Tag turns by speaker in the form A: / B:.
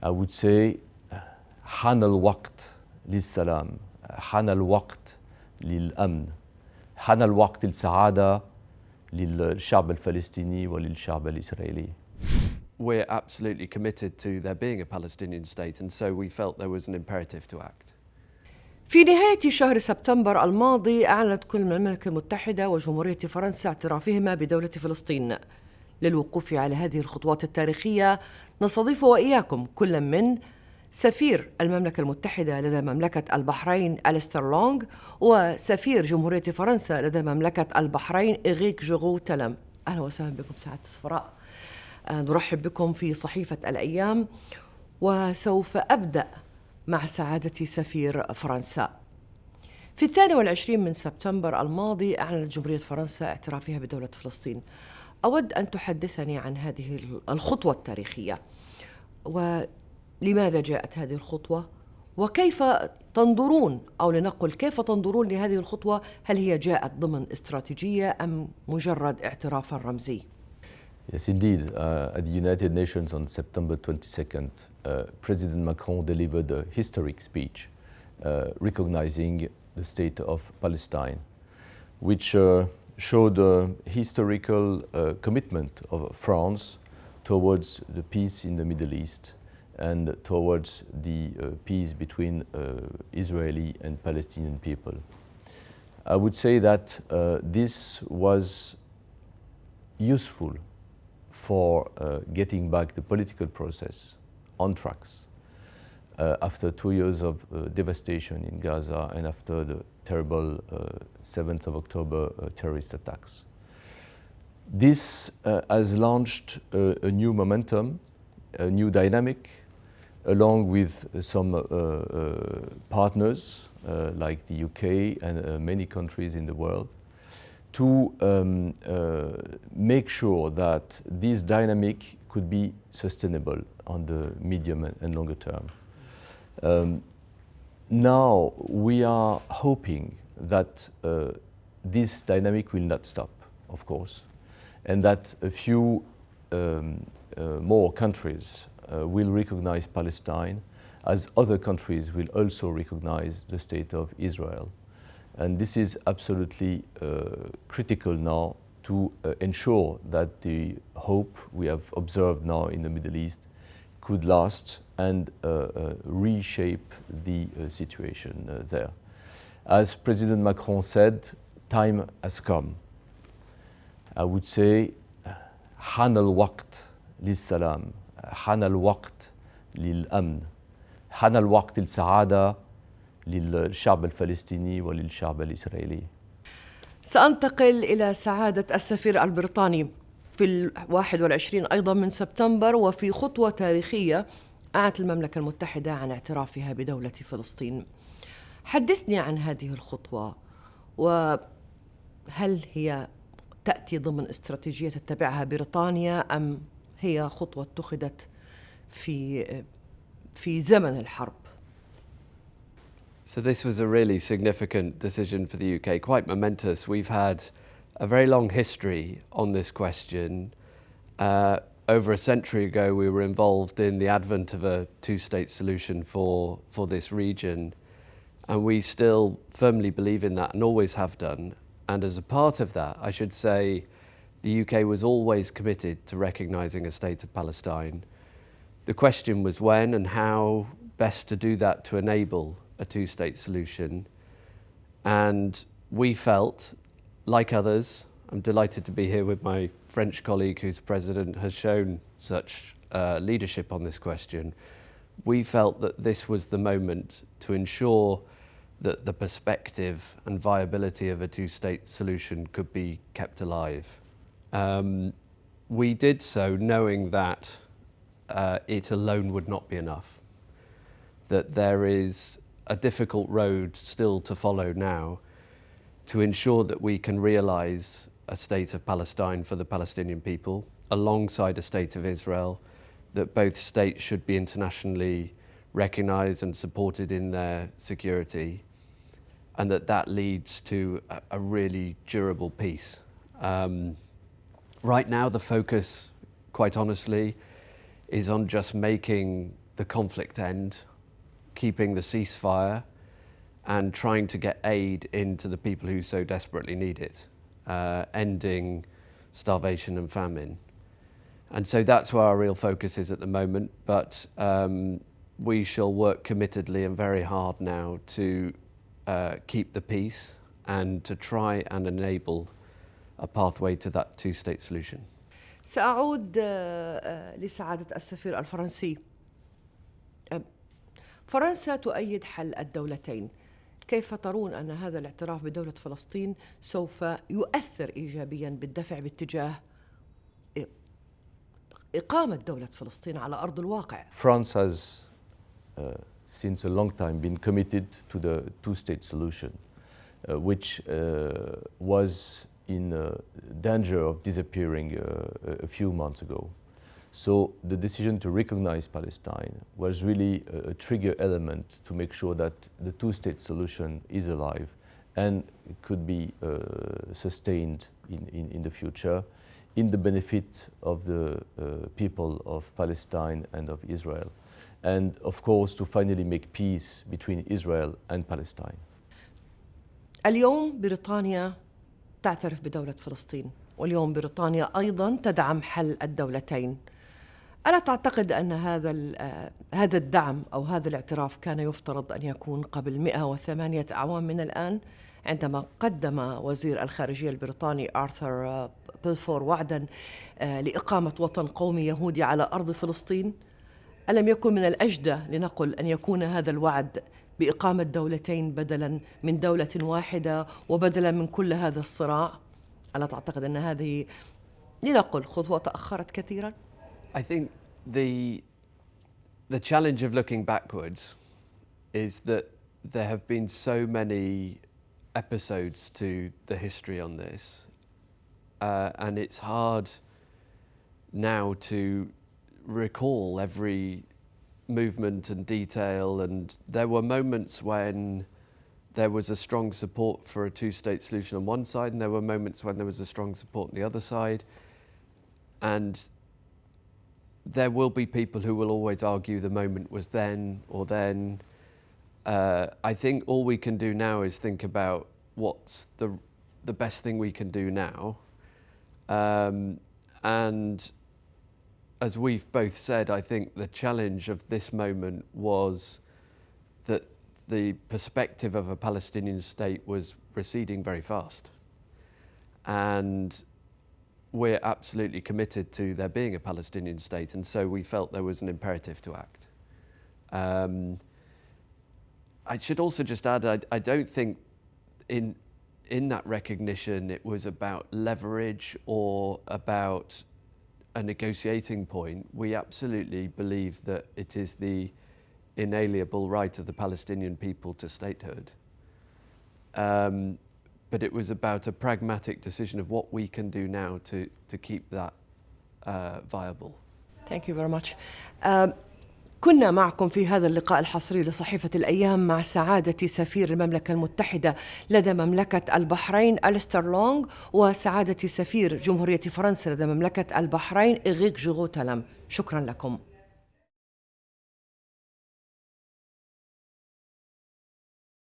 A: I would say حان الوقت للسلام، حان الوقت للأمن، حان الوقت للسعادة للشعب الفلسطيني وللشعب الإسرائيلي.
B: We're absolutely committed to there being a Palestinian state, and so we felt there was an imperative to act.
C: في نهاية شهر سبتمبر الماضي أعلنت كل المملكة المتحدة وجمهورية فرنسا اعترافهما بدولة فلسطين. للوقوف على هذه الخطوات التاريخية نستضيف وإياكم كل من سفير المملكة المتحدة لدى مملكة البحرين أليستر، وسفير جمهورية فرنسا لدى مملكة البحرين إغيك جوغو تلم. أهلا وسهلا بكم سعادة سفراء. نرحب بكم في صحيفة الأيام، وسوف أبدأ مع سعادة سفير فرنسا. في 22 من سبتمبر الماضي أعلنت جمهورية فرنسا اعترافها بدولة فلسطين. أود أن تحدثني عن هذه الخطوة التاريخية، ولماذا جاءت هذه الخطوة، وكيف تنظرون، أو لنقل كيف تنظرون لهذه الخطوة؟ هل هي جاءت ضمن استراتيجية أم مجرد اعتراف رمزي؟
A: Yes, indeed. At the United Nations on September 22nd, President Macron delivered a historic speech recognizing the state of Palestine, which showed a historical commitment of France towards the peace in the Middle East and towards the peace between Israeli and Palestinian people. I would say that this was useful for getting back the political process on tracks after 2 years of devastation in Gaza and after the terrible 7th of October terrorist attacks. This has launched a new momentum, a new dynamic, along with some partners like the UK and many countries in the world, to make sure that this dynamic could be sustainable on the medium and longer term. Now we are hoping that this dynamic will not stop, of course, and that a few more countries will recognize Palestine, as other countries will also recognize the state of Israel. And this is absolutely critical now to ensure that the hope we have observed now in the Middle East could last and reshape the situation there. As President Macron said, time has come. I would say, حان الوقت للسلام، حان الوقت للأمن، حان الوقت للسعادة للشعب الفلسطيني وللشعب الإسرائيلي.
C: سأنتقل إلى سعادة السفير البريطاني. في 21 أيضا من سبتمبر، وفي خطوة تاريخية، أعلنت المملكة المتحدة عن اعترافها بدولة فلسطين. حدثني عن هذه الخطوة، وهل هي تأتي ضمن استراتيجية تتبعها بريطانيا أم هي خطوة اتخذت في زمن الحرب؟
B: So this was a really significant decision for the UK, quite momentous. We've had a very long history on this question. Over a century ago, we were involved in the advent of a two-state solution for this region, and we still firmly believe in that and always have done. And as a part of that, I should say, the UK was always committed to recognising a state of Palestine. The question was when and how best to do that to enable a two-state solution. And we felt, like others, I'm delighted to be here with my French colleague whose president has shown such leadership on this question. We felt that this was the moment to ensure that the perspective and viability of a two-state solution could be kept alive. We did so knowing that it alone would not be enough, that there is a difficult road still to follow now to ensure that we can realise a state of Palestine for the Palestinian people alongside a state of Israel, that both states should be internationally recognised and supported in their security, and that leads to a really durable peace. Right now the focus, quite honestly, is on just making the conflict end, keeping the ceasefire, and trying to get aid into the people who so desperately need it, ending starvation and famine. And so that's where our real focus is at the moment, but we shall work committedly and very hard now to keep the peace and to try and enable a pathway to that two-state solution.
C: سأعود لسعادة السفير الفرنسي. فرنسا تؤيد حل الدولتين. كيف ترون أن هذا الاعتراف بدولة فلسطين سوف يؤثر إيجابياً بالدفع باتجاه إقامة دولة فلسطين على أرض الواقع؟
A: France has since a long time been committed to the two-state solution, which was in danger of disappearing a few months ago. So the decision to recognize Palestine was really a trigger element to make sure that the two-state solution is alive and could be sustained in the future in the benefit of the people of Palestine and of Israel. And of course to finally make peace between Israel and Palestine.
C: اليوم بريطانيا تعترف بدولة فلسطين، واليوم بريطانيا أيضاً تدعم حل الدولتين. ألا تعتقد أن هذا الدعم أو هذا الاعتراف كان يفترض أن يكون قبل 108 أعوام من الآن، عندما قدم وزير الخارجية البريطاني آرثر بلفور وعداً لإقامة وطن قومي يهودي على أرض فلسطين؟ ألم يكن من الأجدى لنقل أن يكون هذا الوعد بإقامة دولتين بدلاً من دولة واحدة وبدلاً من كل هذا الصراع؟ ألا تعتقد أن هذه لنقل خطوة تأخرت كثيراً؟
B: I think the challenge of looking backwards is that there have been so many episodes to the history on this, and it's hard now to recall every movement and detail, and there were moments when there was a strong support for a two-state solution on one side, and there were moments when there was a strong support on the other side, and there will be people who will always argue the moment was then or then. I think all we can do now is think about what's the best thing we can do now. And as we've both said, I think the challenge of this moment was that the perspective of a Palestinian state was receding very fast. And we're absolutely committed to there being a Palestinian state, and so we felt there was an imperative to act. I should also just add, I don't think in that recognition it was about leverage or about a negotiating point. We absolutely believe that it is the inalienable right of the Palestinian people to statehood. But it was about a pragmatic decision of what we can do now to keep that viable.
C: Thank you very much. كنا معكم في هذا اللقاء الحصري لصحيفة الأيام مع سعادة سفير المملكة المتحدة لدى مملكة البحرين أليستر لونغ، وسعادة سفير جمهورية فرنسا لدى مملكة البحرين إغيق جغوتلم. شكرا لكم.